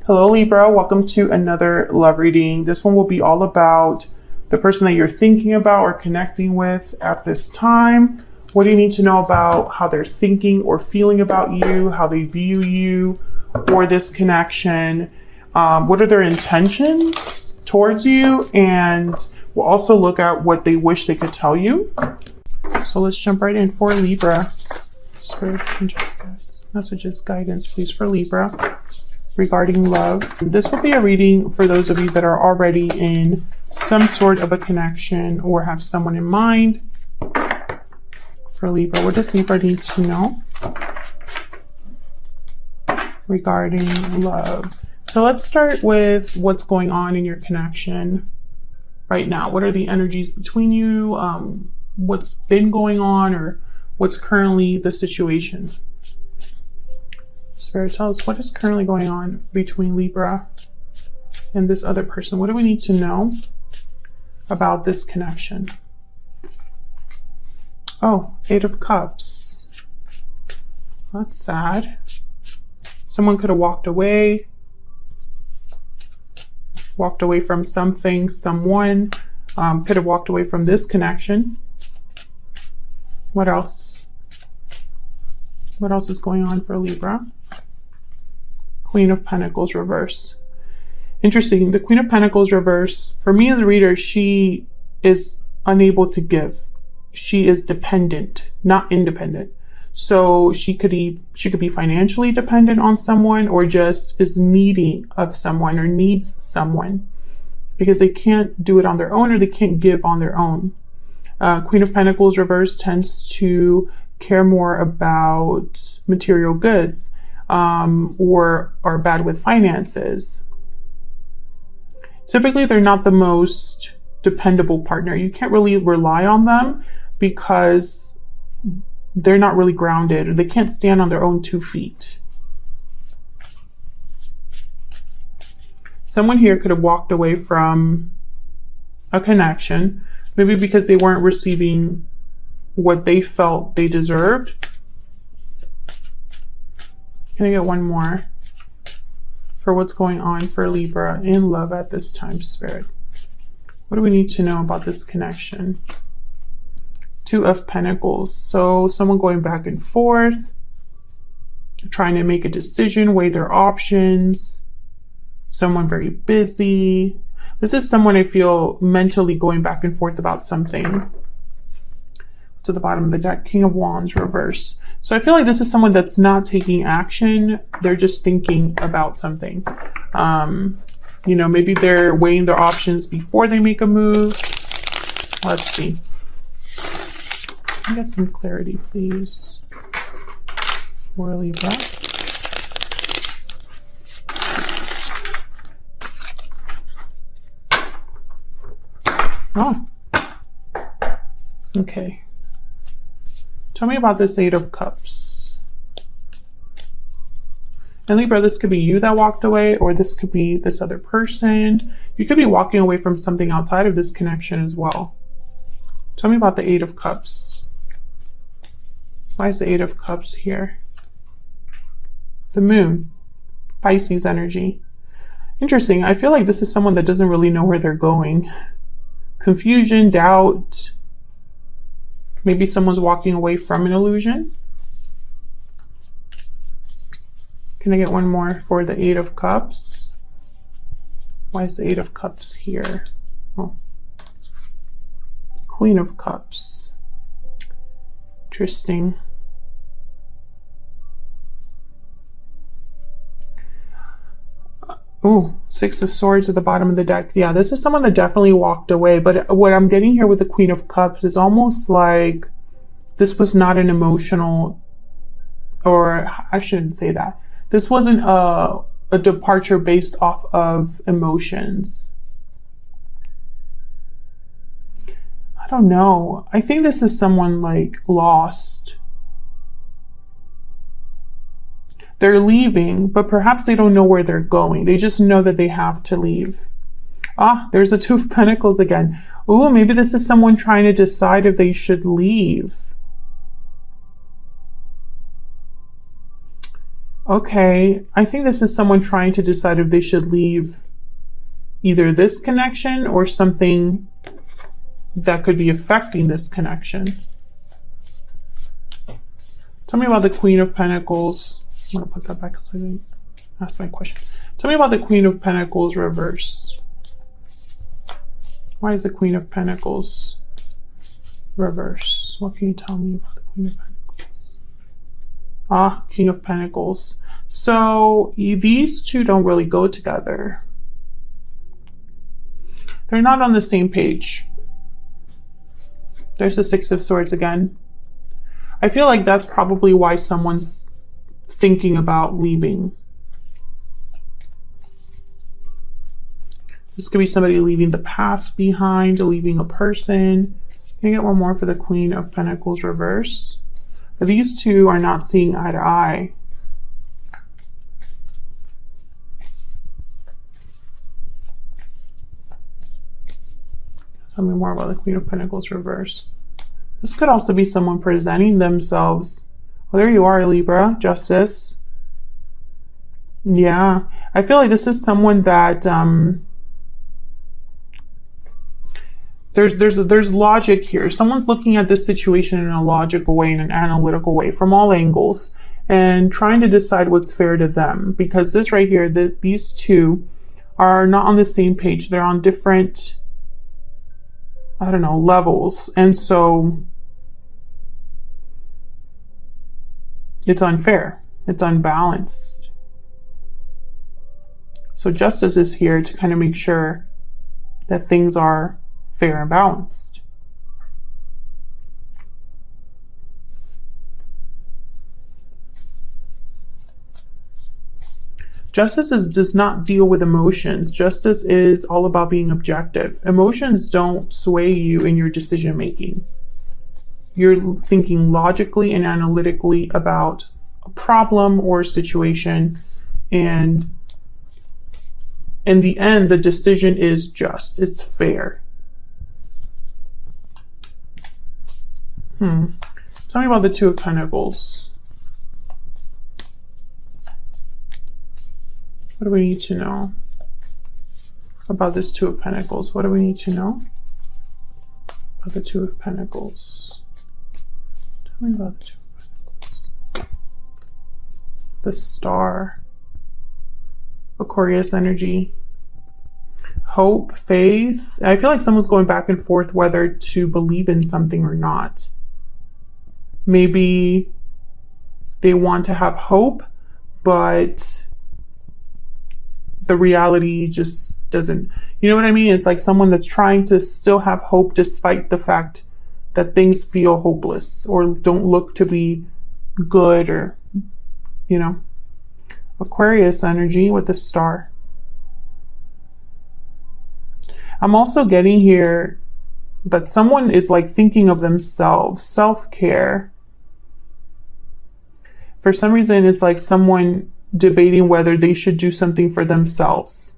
Hello Libra, welcome to another love reading. This one will be all about the person that you're thinking about or connecting with at this time. What do you need to know about how they're thinking or feeling about you, how they view you or this connection? What are their intentions towards you? And we'll also look at what they wish they could tell you. So let's jump right in for Libra. Spirits, angels, guides, messages, guidance, please, for Libra regarding love. This will be a reading for those of you that are already in some sort of a connection or have someone in mind. For Libra, what does Libra need to know regarding love? So let's start with what's going on in your connection right now. What are the energies between you? What's been going on, or what's currently the situation? Spirit, tell us what is currently going on between Libra and this other person. What do we need to know about this connection? Oh, Eight of Cups. That's sad. Someone could have walked away from something, someone. Could have walked away from this connection. What else? What else is going on for Libra? Queen of Pentacles reverse. Interesting. The Queen of Pentacles reverse, for me as a reader, she is unable to give. She is dependent, not independent. So she could be financially dependent on someone, or just is needy of someone or needs someone because they can't do it on their own, or they can't give on their own. Queen of Pentacles reverse tends to care more about material goods, or are bad with finances. Typically, they're not the most dependable partner. You can't really rely on them because they're not really grounded, or they can't stand on their own 2 feet. Someone here could have walked away from a connection, maybe because they weren't receiving what they felt they deserved. Can I get one more for what's going on for Libra in love at this time, Spirit? What do we need to know about this connection? Two of Pentacles. So someone going back and forth, trying to make a decision, weigh their options. Someone very busy. This is someone I feel mentally going back and forth about something. To the bottom of the deck, King of Wands reverse. So I feel like this is someone that's not taking action. They're just thinking about something. You know, maybe they're weighing their options before they make a move. Let's see. Can I get some clarity, please, for Libra? Oh, okay. Tell me about this Eight of Cups. And Libra, this could be you that walked away, or this could be this other person. You could be walking away from something outside of this connection as well. Tell me about the Eight of Cups. Why is the Eight of Cups here? The Moon, Pisces energy. Interesting. I feel like this is someone that doesn't really know where they're going. Confusion, doubt. Maybe someone's walking away from an illusion. Can I get one more for the Eight of Cups? Why is the Eight of Cups here? Oh. Queen of Cups. Interesting. Oh, Six of Swords at the bottom of the deck. Yeah, this is someone that definitely walked away. But what I'm getting here with the Queen of Cups, it's almost like this was not an emotional, or I shouldn't say that. This wasn't a departure based off of emotions. I don't know. I think this is someone like lost. They're leaving, but perhaps they don't know where they're going. They just know that they have to leave. Ah, there's the Two of Pentacles again. Ooh, maybe this is someone trying to decide if they should leave. Okay, I think this is someone trying to decide if they should leave either this connection or something that could be affecting this connection. Tell me about the Queen of Pentacles. I'm going to put that back because I didn't ask my question. Tell me about the Queen of Pentacles reverse. Why is the Queen of Pentacles reverse? What can you tell me about the Queen of Pentacles? Ah, King of Pentacles. So these two don't really go together. They're not on the same page. There's the Six of Swords again. I feel like that's probably why someone's thinking about leaving. This could be somebody leaving the past behind, leaving a person. Can I get one more for the Queen of Pentacles reverse? But these two are not seeing eye to eye. Tell me more about the Queen of Pentacles reverse. This could also be someone presenting themselves. Well, there you are, Libra, Justice. Yeah, I feel like this is someone that there's logic here. Someone's looking at this situation in a logical way, in an analytical way, from all angles, and trying to decide what's fair to them. Because this right here, these two are not on the same page. They're on different, I don't know, levels. And so it's unfair. It's unbalanced. So Justice is here to kind of make sure that things are fair and balanced. Justice does not deal with emotions. Justice is all about being objective. Emotions don't sway you in your decision making. You're thinking logically and analytically about a problem or a situation, and in the end, the decision is just. It's fair. Tell me about the Two of Pentacles. What do we need to know about this Two of Pentacles? What do we need to know about the Two of Pentacles? Tell me about the Two of Pentacles. The Star. Aquarius energy. Hope, faith. I feel like someone's going back and forth whether to believe in something or not. Maybe they want to have hope, but the reality just doesn't, you know what I mean? It's like someone that's trying to still have hope despite the fact that things feel hopeless or don't look to be good, or, you know. Aquarius energy with the Star. I'm also getting here that someone is like thinking of themselves, self-care. For some reason, it's like someone debating whether they should do something for themselves.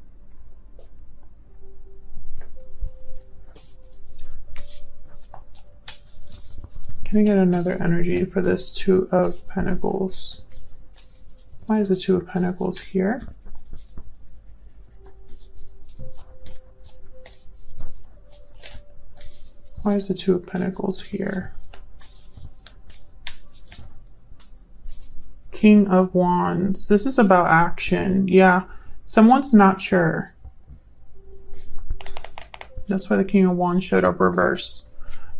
Can I get another energy for this Two of Pentacles? Why is the Two of Pentacles here? Why is the Two of Pentacles here? King of Wands. This is about action. Yeah, someone's not sure. That's why the King of Wands showed up reverse.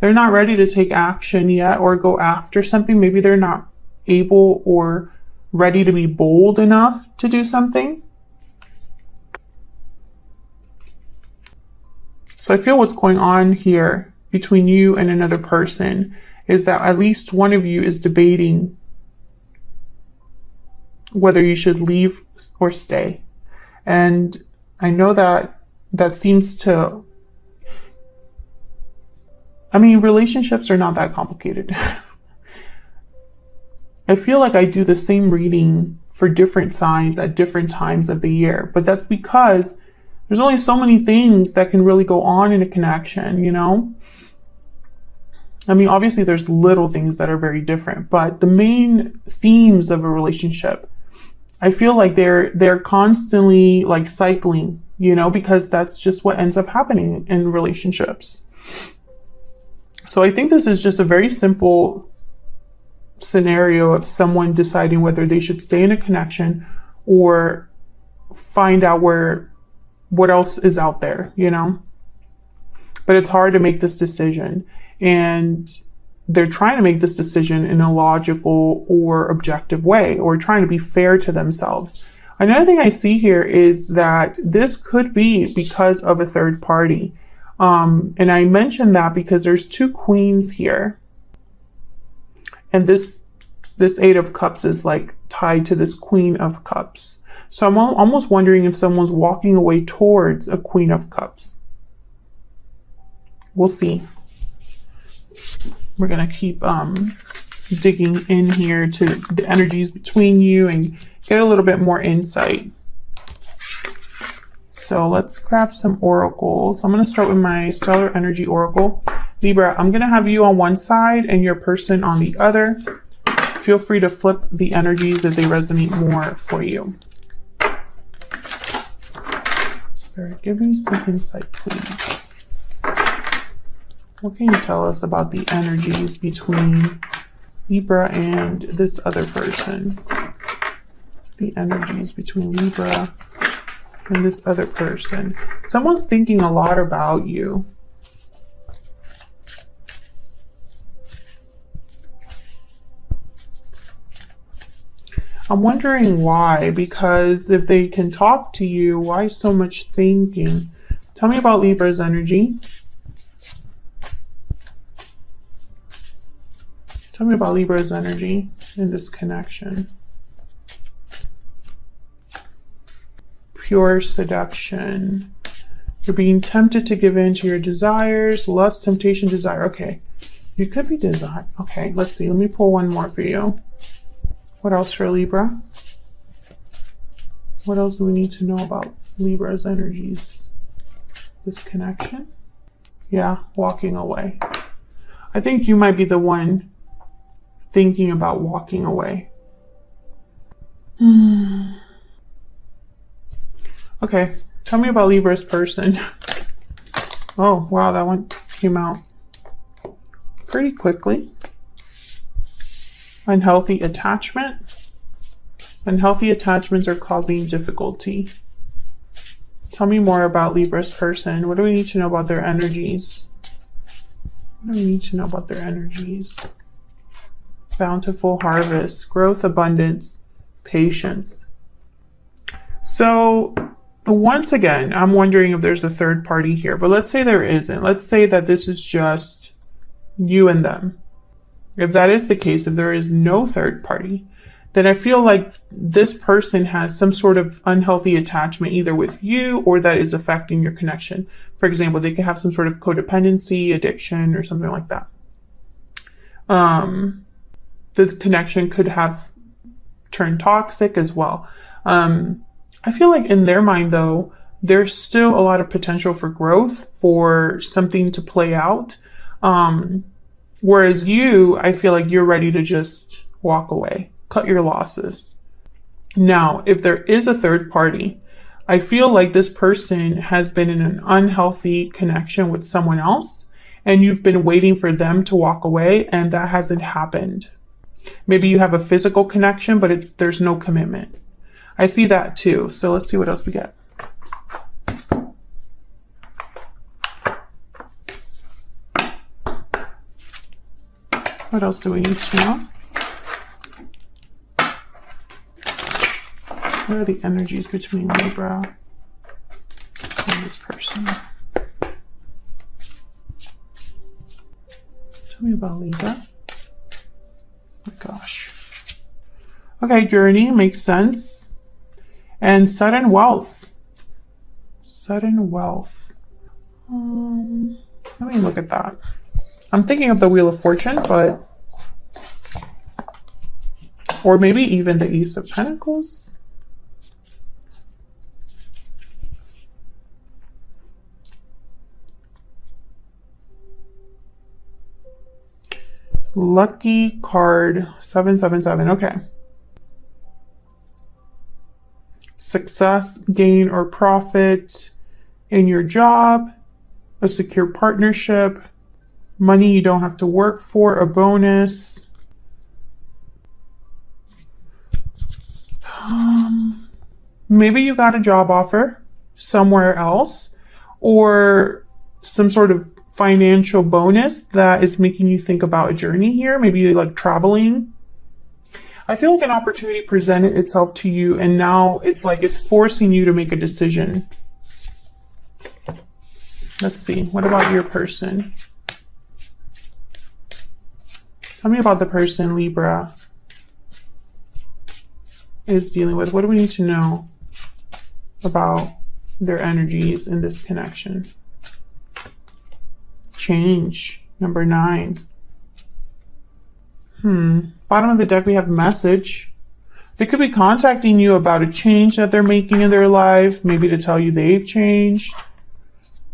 They're not ready to take action yet or go after something. Maybe they're not able or ready to be bold enough to do something. So I feel what's going on here between you and another person is that at least one of you is debating whether you should leave or stay. And I know that seems to, I mean, relationships are not that complicated. I feel like I do the same reading for different signs at different times of the year, but that's because there's only so many things that can really go on in a connection, you know? I mean, obviously there's little things that are very different, but the main themes of a relationship I feel like they're constantly like cycling, you know, because that's just what ends up happening in relationships. So I think this is just a very simple scenario of someone deciding whether they should stay in a connection or find out what else is out there, you know. But it's hard to make this decision, and they're trying to make this decision in a logical or objective way, or trying to be fair to themselves. Another thing I see here is that this could be because of a third party. And I mentioned that because there's two queens here. And this Eight of Cups is like tied to this Queen of Cups. So I'm almost wondering if someone's walking away towards a Queen of Cups. We'll see. We're going to keep digging in here to the energies between you and get a little bit more insight. So let's grab some oracles. I'm going to start with my Stellar Energy Oracle. Libra, I'm going to have you on one side and your person on the other. Feel free to flip the energies if they resonate more for you. Spirit, give me some insight, please. What can you tell us about the energies between Libra and this other person? The energies between Libra and this other person. Someone's thinking a lot about you. I'm wondering why, because if they can talk to you, why so much thinking? Tell me about Libra's energy. Tell me about Libra's energy in this connection. Pure seduction. You're being tempted to give in to your desires. Lust, temptation, desire. Okay. You could be desire. Okay, let's see. Let me pull one more for you. What else for Libra? What else do we need to know about Libra's energies? This connection? Yeah, walking away. I think you might be the one thinking about walking away. Okay, tell me about Libra's person. Oh, wow, that one came out pretty quickly. Unhealthy attachment. Unhealthy attachments are causing difficulty. Tell me more about Libra's person. What do we need to know about their energies? What do we need to know about their energies? Bountiful harvest, growth, abundance, patience. So once again, I'm wondering if there's a third party here, but let's say there isn't. Let's say that this is just you and them. If that is the case, if there is no third party, then I feel like this person has some sort of unhealthy attachment either with you or that is affecting your connection. For example, they could have some sort of codependency, addiction, or something like that. The connection could have turned toxic as well. I feel like in their mind, though, there's still a lot of potential for growth, for something to play out. Whereas you, I feel like you're ready to just walk away, cut your losses. Now, if there is a third party, I feel like this person has been in an unhealthy connection with someone else, and you've been waiting for them to walk away, and that hasn't happened. Maybe you have a physical connection, but there's no commitment. I see that too. So let's see what else we get. What else do we need to know? What are the energies between Libra and this person? Tell me about Libra. Oh my gosh. Okay, journey makes sense. And sudden wealth. Sudden wealth. Let me look at that. I'm thinking of the Wheel of Fortune, but... Or maybe even the Ace of Pentacles. Lucky card 777. Okay. success, gain, or profit in your job, a secure partnership, money you don't have to work for, a bonus. Maybe you got a job offer somewhere else, or some sort of financial bonus that is making you think about a journey here. Maybe you like traveling. I feel like an opportunity presented itself to you, and now it's like it's forcing you to make a decision. Let's see. What about your person? Tell me about the person Libra is dealing with. What do we need to know about their energies in this connection? Change, number 9. Bottom of the deck, we have message. They could be contacting you about a change that they're making in their life, maybe to tell you they've changed.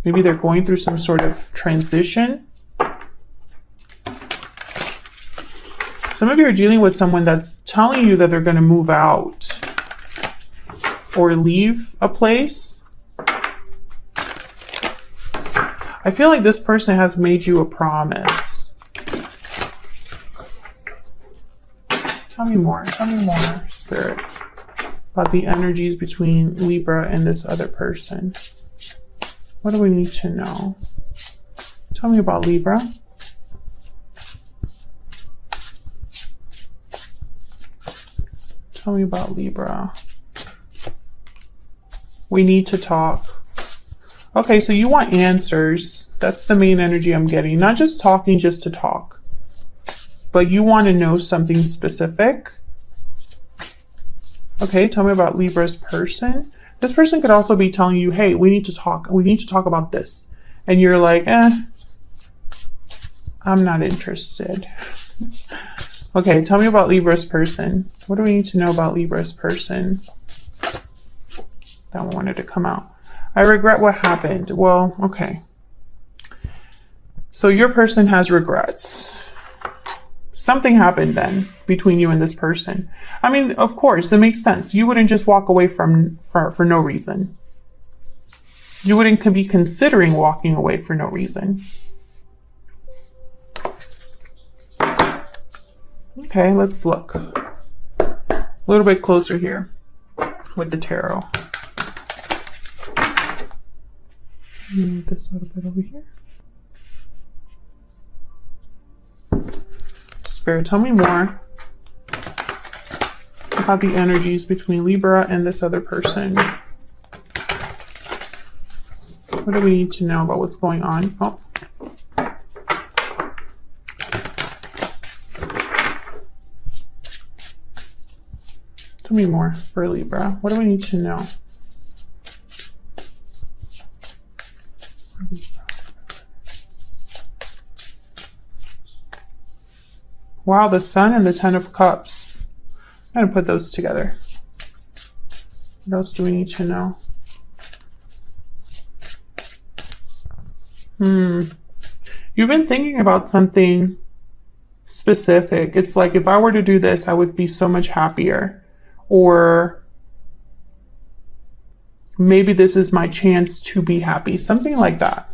Maybe they're going through some sort of transition. Some of you are dealing with someone that's telling you that they're going to move out or leave a place. I feel like this person has made you a promise. Tell me more, Spirit, about the energies between Libra and this other person. What do we need to know? Tell me about Libra. Tell me about Libra. We need to talk. Okay, so you want answers. That's the main energy I'm getting. Not just talking just to talk, but you want to know something specific. Okay, tell me about Libra's person. This person could also be telling you, hey, we need to talk. We need to talk about this. And you're like, I'm not interested. Okay, tell me about Libra's person. What do we need to know about Libra's person? That one wanted to come out. I regret what happened. Well, okay. So your person has regrets. Something happened then between you and this person. I mean, of course, it makes sense. You wouldn't just walk away for no reason. You wouldn't be considering walking away for no reason. Okay, let's look a little bit closer here with the tarot. Move this a little bit over here. Spirit, tell me more about the energies between Libra and this other person. What do we need to know about what's going on? Oh. Tell me more for Libra. What do we need to know? Wow, the Sun and the Ten of Cups. I'm going to put those together. What else do we need to know? You've been thinking about something specific. It's like, if I were to do this, I would be so much happier. Or maybe this is my chance to be happy. Something like that.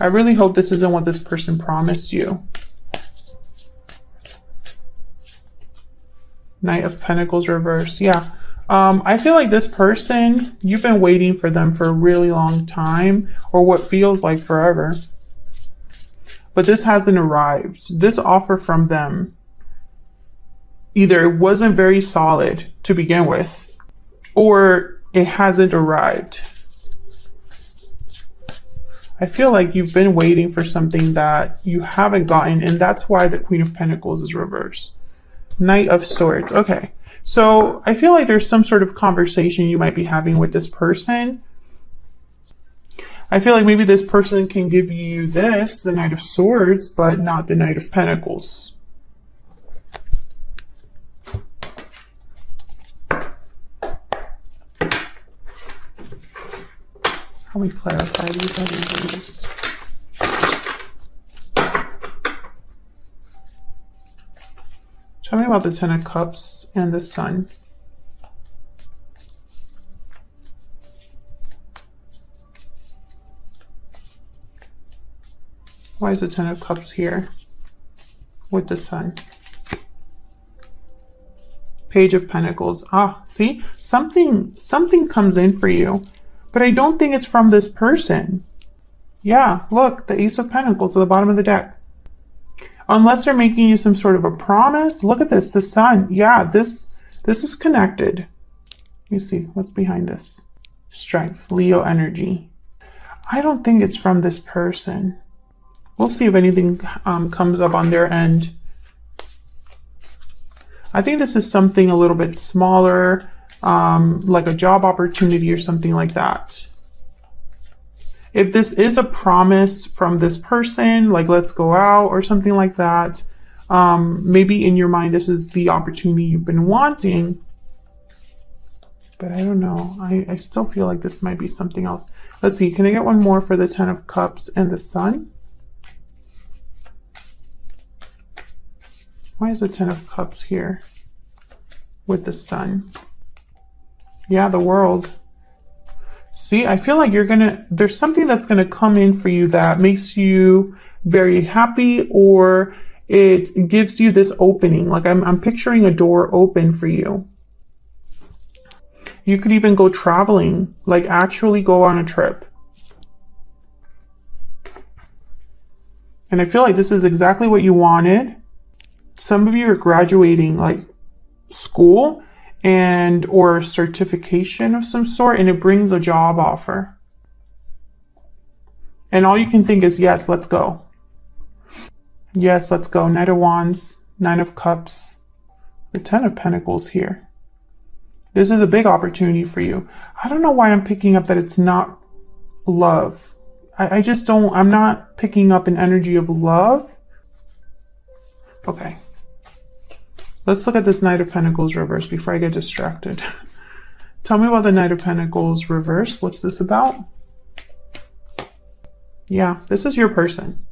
I really hope this isn't what this person promised you. Knight of Pentacles reverse. Yeah. I feel like this person, you've been waiting for them for a really long time, or what feels like forever. But this hasn't arrived. This offer from them, either it wasn't very solid to begin with, or it hasn't arrived. I feel like you've been waiting for something that you haven't gotten, and that's why the Queen of Pentacles is reversed. Knight of Swords. Okay. So I feel like there's some sort of conversation you might be having with this person. I feel like maybe this person can give you this, the Knight of Swords, but not the Knight of Pentacles. How we clarify these energies? Tell me about the Ten of Cups and the Sun. Why is the Ten of Cups here with the Sun? Page of Pentacles. Ah, see? Something comes in for you, but I don't think it's from this person. Yeah, look, the Ace of Pentacles at the bottom of the deck. Unless they're making you some sort of a promise. Look at this, the Sun. Yeah, this is connected. Let me see what's behind this. Strength, Leo energy. I don't think it's from this person. We'll see if anything comes up on their end. I think this is something a little bit smaller, like a job opportunity or something like that. If this is a promise from this person, like let's go out or something like that, maybe in your mind this is the opportunity you've been wanting. But I don't know. I still feel like this might be something else. Let's see. Can I get one more for the Ten of Cups and the Sun? Why is the Ten of Cups here with the Sun? Yeah, the World. See, I feel like there's something that's gonna come in for you that makes you very happy, or it gives you this opening. Like I'm picturing a door open for you. You could even go traveling, like actually go on a trip. And I feel like this is exactly what you wanted. Some of you are graduating like school and or certification of some sort, and it brings a job offer. And all you can think is, yes, let's go. Yes, let's go. Knight of Wands, Nine of Cups, the Ten of Pentacles here. This is a big opportunity for you. I don't know why I'm picking up that it's not love. I just don't, I'm not picking up an energy of love. Okay. Let's look at this Knight of Pentacles reverse before I get distracted. Tell me about the Knight of Pentacles reverse. What's this about? Yeah, this is your person.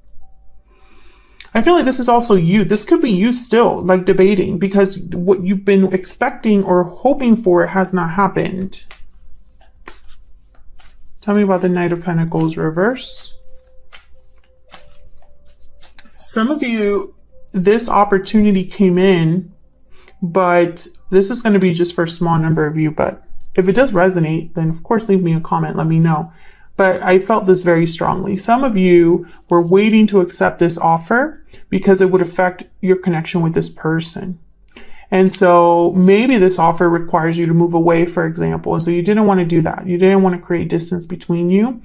I feel like this is also you. This could be you still, like debating, because what you've been expecting or hoping for has not happened. Tell me about the Knight of Pentacles reverse. Some of you, this opportunity came in, but this is going to be just for a small number of you. But if it does resonate, then of course leave me a comment, let me know. But I felt this very strongly. Some of you were waiting to accept this offer because it would affect your connection with this person. And so maybe this offer requires you to move away, for example. And so you didn't want to do that. You didn't want to create distance between you.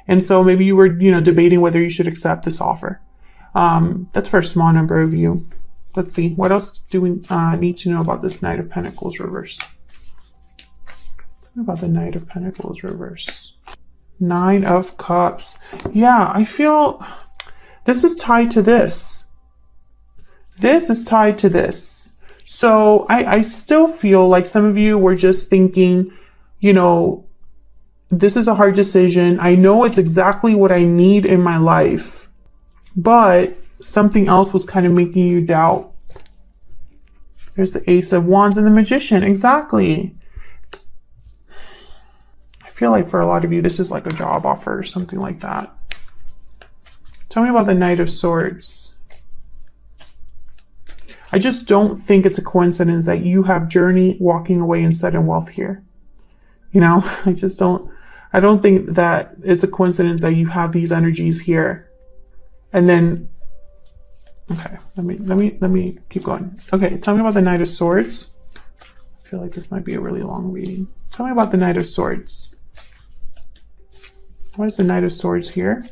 And so maybe you were, debating whether you should accept this offer. That's for a small number of you. Let's see. What else do we need to know about this Knight of Pentacles reverse? What about the Knight of Pentacles reverse? Nine of Cups. Yeah, I feel this is tied to this. This is tied to this. So I still feel like some of you were just thinking, this is a hard decision. I know it's exactly what I need in my life, but something else was kind of making you doubt. There's the Ace of Wands and the Magician. Exactly. I feel like for a lot of you, this is like a job offer or something like that. Tell me about the Knight of Swords. I just don't think it's a coincidence that you have journey, walking away, and sudden wealth here. I don't think that it's a coincidence that you have these energies here. And then, okay, let me keep going. Okay, tell me about the Knight of Swords. I feel like this might be a really long reading. Tell me about the Knight of Swords. Why is the Knight of Swords here?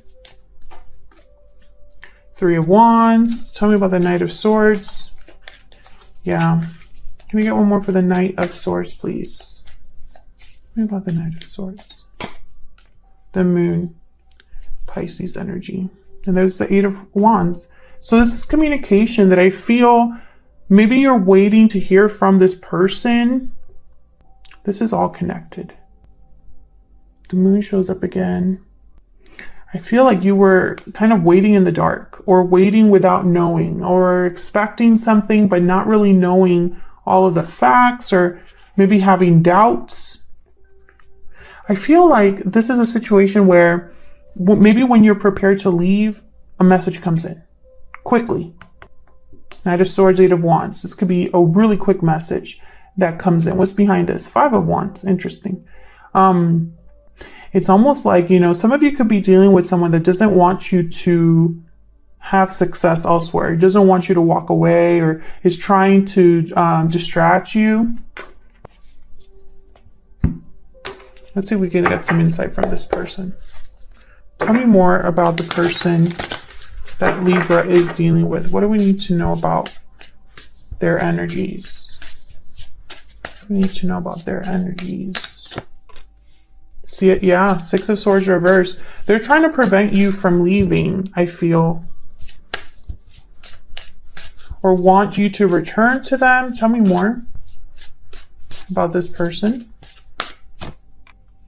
Three of Wands. Tell me about the Knight of Swords. Yeah. Can we get one more for the Knight of Swords, please? Tell me about the Knight of Swords. The Moon. Pisces energy. And there's the Eight of Wands. So this is communication that I feel maybe you're waiting to hear from this person. This is all connected. The Moon shows up again. I feel like you were kind of waiting in the dark, or waiting without knowing, or expecting something but not really knowing all of the facts, or maybe having doubts. I feel like this is a situation where maybe when you're prepared to leave, a message comes in quickly. Knight of Swords, Eight of Wands. This could be a really quick message that comes in. What's behind this? Five of Wands. Interesting. It's almost like, you know, some of you could be dealing with someone that doesn't want you to have success elsewhere. He doesn't want you to walk away, or is trying to distract you. Let's see if we can get some insight from this person. Tell me more about the person that Libra is dealing with. What do we need to know about their energies? We need to know about their energies. See it? Yeah, Six of Swords reverse. They're trying to prevent you from leaving, I feel. Or want you to return to them. Tell me more about this person.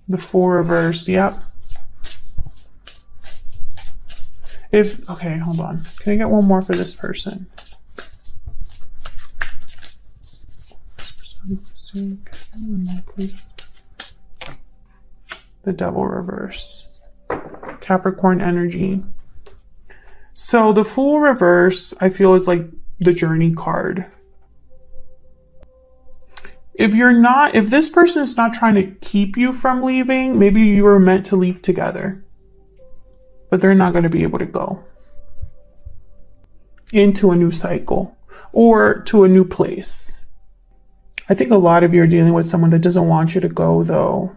The Four reverse, yep. Okay, hold on. Can I get one more for this person? The Devil reverse. Capricorn energy. So the Fool reverse, I feel, is like the Journey card. If this person is not trying to keep you from leaving, maybe you were meant to leave together, but they're not going to be able to go into a new cycle or to a new place. I think a lot of you are dealing with someone that doesn't want you to go, though.